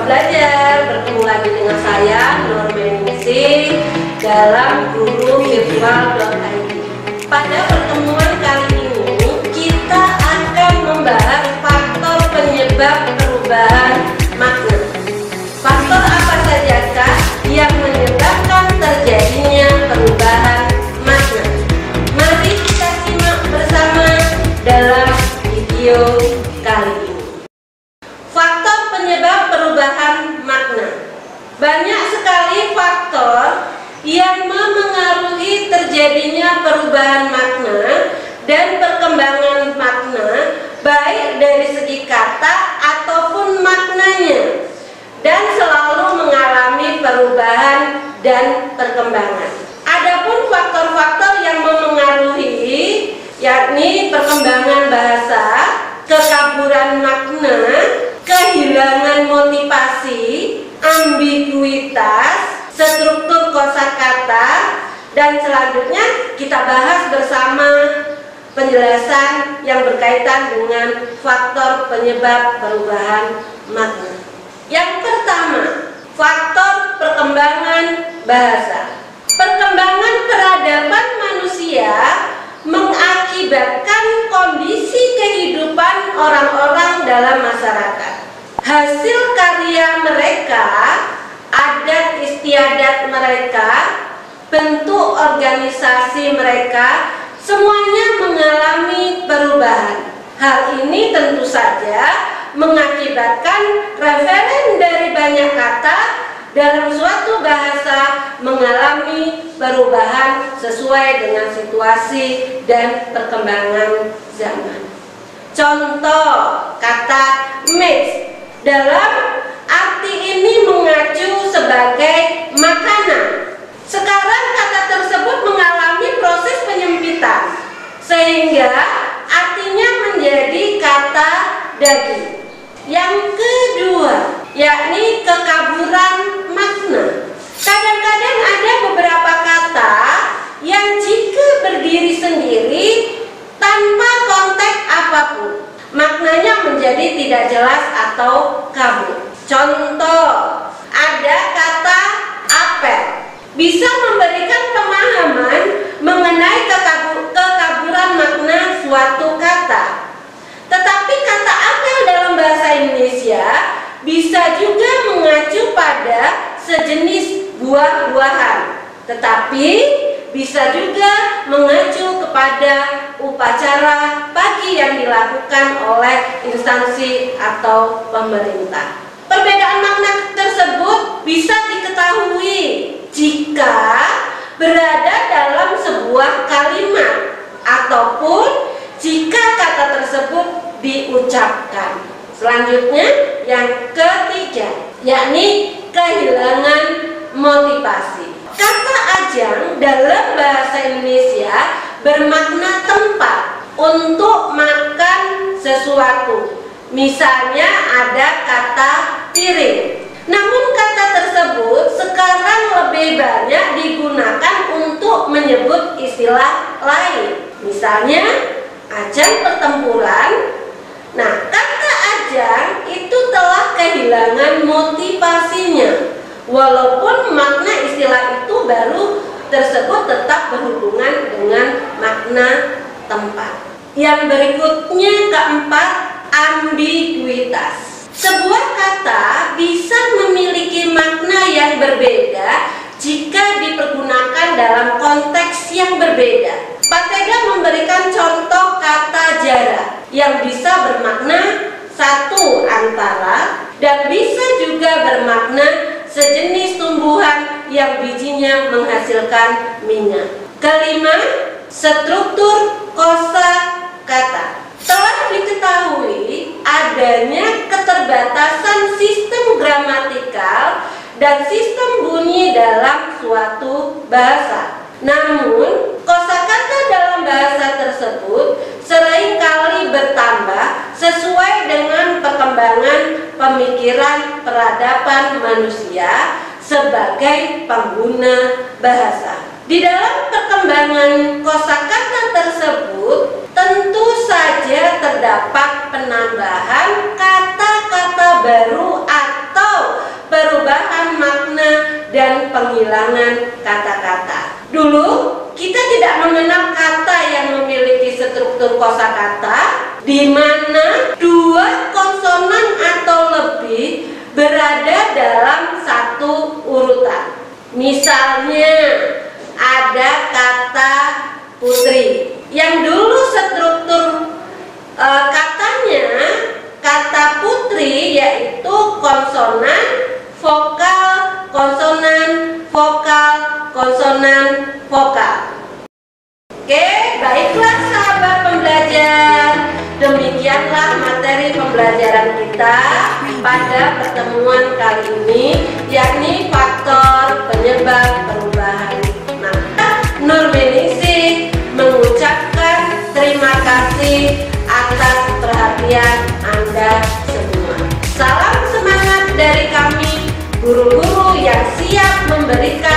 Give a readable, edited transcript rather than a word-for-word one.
Selamat belajar, bertemu lagi dengan saya Nurmeningsih dalam guruvirtual.id. Pada pertemuan kali ini kita akan membahas faktor penyebab perubahan makna. Faktor apa sajakah yang menyebabkan terjadinya perubahan makna? Mari kita simak bersama dalam video kali ini. Faktor penyebab perubahan makna. Banyak sekali faktor yang memengaruhi terjadinya perubahan makna dan perkembangan makna, baik dari segi kata ataupun maknanya, dan selalu mengalami perubahan dan perkembangan. Adapun faktor-faktor yang memengaruhi yakni perkembangan bahasa, kekaburan makna, kehilangan motivasi, ambiguitas, struktur kosakata, dan selanjutnya kita bahas bersama penjelasan yang berkaitan dengan faktor penyebab perubahan makna. Yang pertama, faktor perkembangan bahasa. Perkembangan peradaban manusia mengakibatkan kondisi kehidupan orang-orang dalam masyarakat. Hasil karya mereka, adat istiadat mereka, bentuk organisasi mereka, semuanya mengalami perubahan. Hal ini tentu saja mengakibatkan referen dari banyak kata dalam suatu bahasa mengalami perubahan sesuai dengan situasi dan perkembangan zaman. Contoh kata mix dalam arti ini mengacu sebagai makanan. Sekarang kata tersebut mengalami proses penyempitan sehingga artinya menjadi kata daging. Yang kedua, yakni kekaburan makna. Kadang-kadang ada beberapa kata yang jika berdiri sendiri tanpa konteks apapun, maknanya menjadi tidak jelas atau kabur. Contoh, ada kata apel, bisa memberikan pemahaman mengenai kekaburan makna suatu kata. Tetapi kata apel dalam bahasa Indonesia bisa juga mengacu pada sejenis buah-buahan, tetapi bisa juga mengacu kepada upacara pagi yang dilakukan oleh instansi atau pemerintah. Perbedaan makna tersebut bisa diketahui jika berada dalam sebuah kalimat ataupun jika kata tersebut diucapkan. Selanjutnya, yang ketiga, yakni kehilangan motivasi. Kata ajang dalam bahasa Indonesia bermakna tempat untuk makan sesuatu. Misalnya ada kata piring. Namun kata tersebut sekarang lebih banyak digunakan untuk menyebut istilah lain. Misalnya ajang pertempuran. Nah, kata ajang itu telah kehilangan motivasinya. Walaupun makna istilah itu baru tersebut tetap berhubungan dengan makna tempat. Yang berikutnya keempat, ambiguitas. Sebuah kata bisa memiliki makna yang berbeda jika dipergunakan dalam konteks yang berbeda. Pak Tega memberikan contoh kata jarak yang bisa bermakna satu antara dan bisa juga bermakna sejenis tumbuhan yang bijinya menghasilkan minyak. Kelima, struktur kosakata. Telah diketahui adanya keterbatasan sistem gramatikal dan sistem bunyi dalam suatu bahasa. Namun, kosakata dalam bahasa tersebut seringkali bertambah sesuai dengan perkembangan pemikiran peradaban manusia sebagai pengguna bahasa. Di dalam perkembangan kosakata tersebut, tentu saja terdapat penambahan kata-kata baru atau struktur kosakata di mana dua konsonan atau lebih berada dalam satu urutan. Misalnya ada kata putri yang dulu struktur katanya kata putri yaitu konsonan, vokal, konsonan, vokal, konsonan, vokal. Oke, baiklah sahabat pembelajar, demikianlah materi pembelajaran kita pada pertemuan kali ini, yakni faktor penyebab perubahan nada. Nurminingsih mengucapkan terima kasih atas perhatian Anda semua. Salam semangat dari kami, guru-guru yang siap memberikan